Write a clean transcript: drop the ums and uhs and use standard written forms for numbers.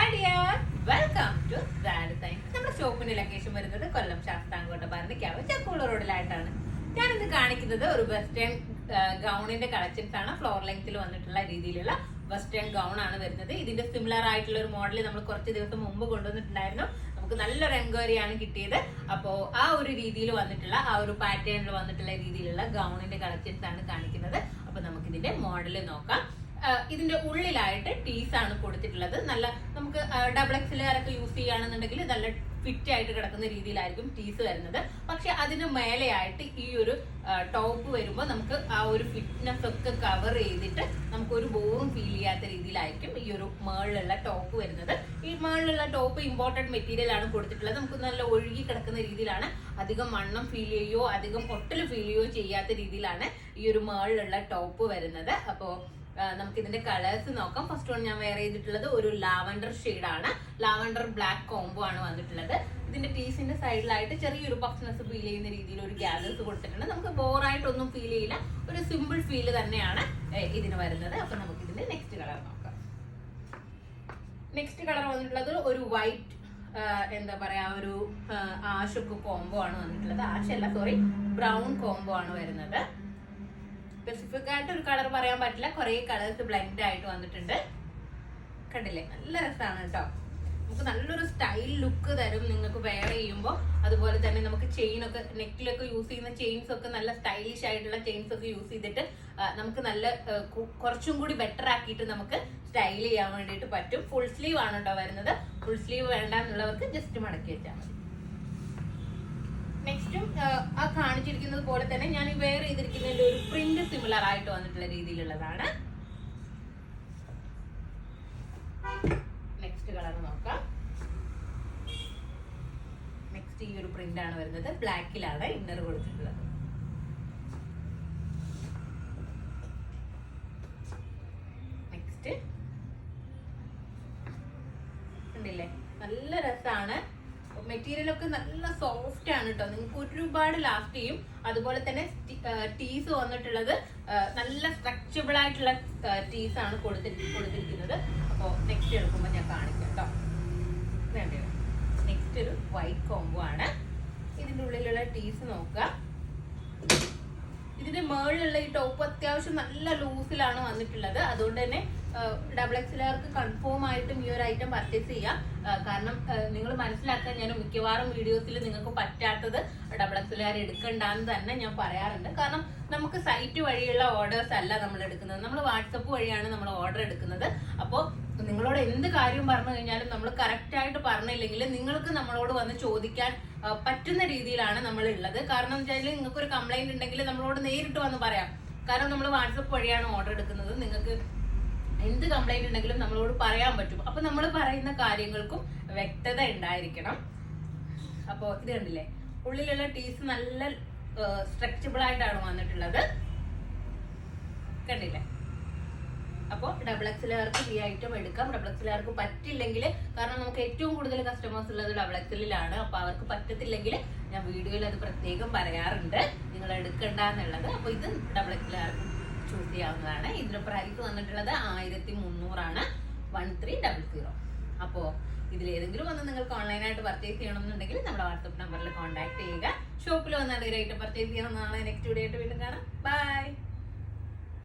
Hi dear, welcome to brand science. നമ്മുടെ ഷോപ്പിന്റെ location വരുന്നത് കൊല്ലം ശാസ്താംകോട്ട പറഞ്ഞിക്കാവ് ചക്കൂള റോഡിലായിട്ടാണ്. ഞാനിന്ന് കാണിക്കുന്നത് ഒരു വെസ്റ്റേൺ ഗൗണിന്റെ കളക്ഷൻസ് ആണ്. ഫ്ലോർ ലെങ്ത്തിൽ വന്നിട്ടുള്ള രീതിയിലുള്ള വെസ്റ്റേൺ ഗൗൺ ആണ് വരുന്നത്. ഇതിന്റെ സിമിലർ ആയിട്ടുള്ള ഒരു മോഡൽ നമ്മൾ കുറച്ച് ദിവസം മുമ്പ് കൊണ്ടുവന്നിട്ടുണ്ടായിരുന്നു. നമുക്ക് നല്ലൊരു എൻക്വയറി ആണ് കിട്ടിയത്. അപ്പോ ആ ഒരു രീതിയിൽ വന്നിട്ടുള്ള ആ ഒരു പാറ്റേണിൽ വന്നിട്ടുള്ള രീതിയിലുള്ള ഗൗണിന്റെ കളക്ഷൻസ് ആണ് കാണിക്കുന്നത്. അപ്പൊ നമുക്ക് ഇതിന്റെ മോഡൽ നോക്കാം. ഇതിന്റെ ഉള്ളിലായിട്ട് ടീസ് ആണ് കൊടുത്തിട്ടുള്ളത്. നല്ല നമുക്ക് ഡബിൾ എക്സിലുകാരൊക്കെ യൂസ് ചെയ്യുകയാണെന്നുണ്ടെങ്കിൽ നല്ല ഫിറ്റ് ആയിട്ട് കിടക്കുന്ന രീതിയിലായിരിക്കും ടീസ് വരുന്നത്. പക്ഷെ അതിന് മേലെയായിട്ട് ഈ ഒരു ടോപ്പ് വരുമ്പോൾ നമുക്ക് ആ ഒരു ഫിറ്റ്നെസ് ഒക്കെ കവർ ചെയ്തിട്ട് നമുക്ക് ഒരു ബോറും ഫീൽ ചെയ്യാത്ത രീതിയിലായിരിക്കും ഈ ഒരു മേളിലുള്ള ടോപ്പ് വരുന്നത്. ഈ മേളിലുള്ള ടോപ്പ് ഇമ്പോർട്ടന്റ് മെറ്റീരിയൽ ആണ് കൊടുത്തിട്ടുള്ളത്. നമുക്ക് നല്ല ഒഴുകി കിടക്കുന്ന രീതിയിലാണ്. അധികം വണ്ണം ഫീൽ ചെയ്യുകയോ അധികം ഒട്ടൽ ഫീൽ ചെയ്യുകയോ ചെയ്യാത്ത രീതിയിലാണ് ഈ ഒരു മേളിലുള്ള ടോപ്പ് വരുന്നത്. അപ്പോ നമുക്ക് ഇതിന്റെ കളേഴ്സ് നോക്കാം. ഫസ്റ്റ് വൺ ഞാൻ വെയർ ചെയ്തിട്ടുള്ളത് ഒരു ലാവൻഡർ ആണ്. ലാവൻഡർ ബ്ലാക്ക് കോംബോ ആണ് വന്നിട്ടുള്ളത്. ഇതിന്റെ പീസിന്റെ സൈഡിലായിട്ട് ചെറിയൊരു പഫ്നെസ് ഫീൽ ചെയ്യുന്ന രീതിയിൽ ഒരു ഗ്യാദേഴ്സ് കൊടുത്തിട്ടുണ്ട്. നമുക്ക് ബോറായിട്ടൊന്നും ഫീൽ ചെയ്യില്ല. ഒരു സിമ്പിൾ ഫീൽ തന്നെയാണ് ഇതിന് വരുന്നത്. അപ്പൊ നമുക്ക് ഇതിന്റെ നെക്സ്റ്റ് കളർ നോക്കാം. നെക്സ്റ്റ് കളർ വന്നിട്ടുള്ളത് ഒരു വൈറ്റ് എന്താ പറയാ ഒരു ആഷൊക്കെ കോംബോ ആണ് വന്നിട്ടുള്ളത്. ആഷല്ല, സോറി, ബ്രൗൺ കോംബോ ആണ് വരുന്നത്. സ്പെസിഫിക് ആയിട്ട് ഒരു കളർ പറയാൻ പറ്റില്ല. കുറെ കളേഴ്സ് ബ്ലെൻഡ് ആയിട്ട് വന്നിട്ടുണ്ട്. കണ്ടില്ലേ, നല്ല രസമാണ് കേട്ടോ. നമുക്ക് നല്ലൊരു സ്റ്റൈൽ ലുക്ക് തരും നിങ്ങൾക്ക് വെയർ ചെയ്യുമ്പോൾ. അതുപോലെ തന്നെ നമുക്ക് ചെയിൻ ഒക്കെ നെക്കിലൊക്കെ യൂസ് ചെയ്യുന്ന ചെയിൻസ് ഒക്കെ നല്ല സ്റ്റൈലിഷ് ആയിട്ടുള്ള ചെയിൻസ് ഒക്കെ യൂസ് ചെയ്തിട്ട് നമുക്ക് നല്ല കുറച്ചും കൂടി ബെറ്റർ ആക്കിയിട്ട് നമുക്ക് സ്റ്റൈൽ ചെയ്യാൻ വേണ്ടിയിട്ട് പറ്റും. ഫുൾ സ്ലീവ് ആണ് കേട്ടോ വരുന്നത്. ഫുൾ സ്ലീവ് വേണ്ട എന്നുള്ളവർക്ക് ജസ്റ്റ് മടക്കി വെച്ചാൽ മതി. നെക്സ്റ്റും ആ കാണിച്ചിരിക്കുന്നത് പോലെ തന്നെ ഞാൻ വെയർ ചെയ്തിരിക്കുന്നതിന്റെ ഒരു പ്രിന്റ് സിമിലർ ആയിട്ട് വന്നിട്ടുള്ള രീതിയിലുള്ളതാണ്. നെക്സ്റ്റ് കളർ നോക്കാം. നെക്സ്റ്റ് ഈ ഒരു പ്രിന്റ് ആണ് വരുന്നത്. ബ്ലാക്കിലാണ് ഇന്നർ കൊടുത്തിട്ടുള്ളത്. നെക്സ്റ്റ് കണ്ടില്ലേ, നല്ല രസമാണ്. മെറ്റീരിയൽ ഒക്കെ നല്ല സോഫ്റ്റ് ആണ് കേട്ടോ. നിങ്ങൾക്ക് ഒരുപാട് ലാസ്റ്റ് ചെയ്യും. അതുപോലെ തന്നെ ടീസ് വന്നിട്ടുള്ളത് നല്ല സ്ട്രക്ചബിൾ ആയിട്ടുള്ള ടീസ് ആണ് കൊടുത്തിരിക്കുന്നത്. അപ്പോൾ നെക്സ്റ്റ് എടുക്കുമ്പോൾ ഞാൻ കാണിക്കാം കേട്ടോ. വേണ്ടേ, നെക്സ്റ്റ് ഒരു വൈറ്റ് കോംബോ ആണ്. ഇതിന്റെ ഉള്ളിലുള്ള ടീസ് നോക്കുക. ഇതിന്റെ മേളിലുള്ള ഈ ടോപ്പ് അത്യാവശ്യം നല്ല ലൂസിലാണ് വന്നിട്ടുള്ളത്. അതുകൊണ്ട് തന്നെ ഡബിൾ എക്സിലുകാർക്ക് കൺഫേം ആയിട്ടും ഈ ഒരു ഐറ്റം പർച്ചേസ് ചെയ്യാം. കാരണം നിങ്ങൾ മനസ്സിലാക്കാൻ ഞാൻ മിക്കവാറും വീഡിയോസിൽ നിങ്ങൾക്ക് പറ്റാത്തത് ഡബിൾ എക്സിലുകാർ എടുക്കണ്ടെന്ന് തന്നെ ഞാൻ പറയാറുണ്ട്. കാരണം നമുക്ക് സൈറ്റ് വഴിയുള്ള ഓർഡേഴ്സ് അല്ല നമ്മൾ എടുക്കുന്നത്. നമ്മൾ വാട്സപ്പ് വഴിയാണ് നമ്മൾ ഓർഡർ എടുക്കുന്നത്. അപ്പോൾ നിങ്ങളോട് എന്ത് കാര്യം പറഞ്ഞു കഴിഞ്ഞാലും നമ്മൾ കറക്റ്റ് ആയിട്ട് പറഞ്ഞില്ലെങ്കിൽ നിങ്ങൾക്ക് നമ്മളോട് വന്ന് ചോദിക്കാൻ പറ്റുന്ന രീതിയിലാണ് നമ്മൾ ഉള്ളത്. കാരണം എന്ന് വെച്ചാൽ നിങ്ങൾക്ക് ഒരു കംപ്ലൈന്റ് ഉണ്ടെങ്കിൽ നമ്മളോട് നേരിട്ട് വന്ന് പറയാം. കാരണം നമ്മൾ വാട്സപ്പ് വഴിയാണ് ഓർഡർ എടുക്കുന്നത്. നിങ്ങൾക്ക് എന്ത് കംപ്ലൈന്റ് ഉണ്ടെങ്കിലും നമ്മളോട് പറയാൻ പറ്റും. അപ്പൊ നമ്മൾ പറയുന്ന കാര്യങ്ങൾക്കും വ്യക്തത ഉണ്ടായിരിക്കണം. അപ്പോ ഇത് കണ്ടില്ലേ, ഉള്ളിലുള്ള ടീസ് നല്ല സ്ട്രെച്ചബിൾ ആയിട്ടാണ് വന്നിട്ടുള്ളത്. കണ്ടില്ലേ. അപ്പോൾ ഡബിൾ എക്സിലുകാർക്ക് ഈ ഐറ്റം എടുക്കാം. ഡബിൾ എക്സിലുകാർക്ക് പറ്റില്ലെങ്കിൽ, കാരണം നമുക്ക് ഏറ്റവും കൂടുതൽ കസ്റ്റമേഴ്സ് ഉള്ളത് ഡബിൾ എക്സിലാണ്. അപ്പൊ അവർക്ക് പറ്റത്തില്ലെങ്കിൽ ഞാൻ വീഡിയോയിൽ അത് പ്രത്യേകം പറയാറുണ്ട്, നിങ്ങൾ എടുക്കണ്ട എന്നുള്ളത്. അപ്പൊ ഇത് ഡബിൾ എക്സിലുകാർക്ക് ചൂസ് ചെയ്യാവുന്നതാണ്. ഇതിന്റെ പ്രൈസ് വന്നിട്ടുള്ളത് 1300 ആണ്, 1300. അപ്പോ ഇതിൽ ഏതെങ്കിലും വന്ന് നിങ്ങൾക്ക് ഓൺലൈനായിട്ട് പർച്ചേസ് ചെയ്യണമെന്നുണ്ടെങ്കിൽ നമ്മുടെ വാട്സ്ആപ്പ് നമ്പറിൽ കോൺടാക്ട് ചെയ്യുക. ഷോപ്പിൽ വന്നാൽ ഒരു ഐറ്റം പർച്ചേസ് ചെയ്യണമെന്നാണ്. നെക്സ്റ്റ് വീഡിയോ ആയിട്ട് വീണ്ടും കാണാം. ബൈ.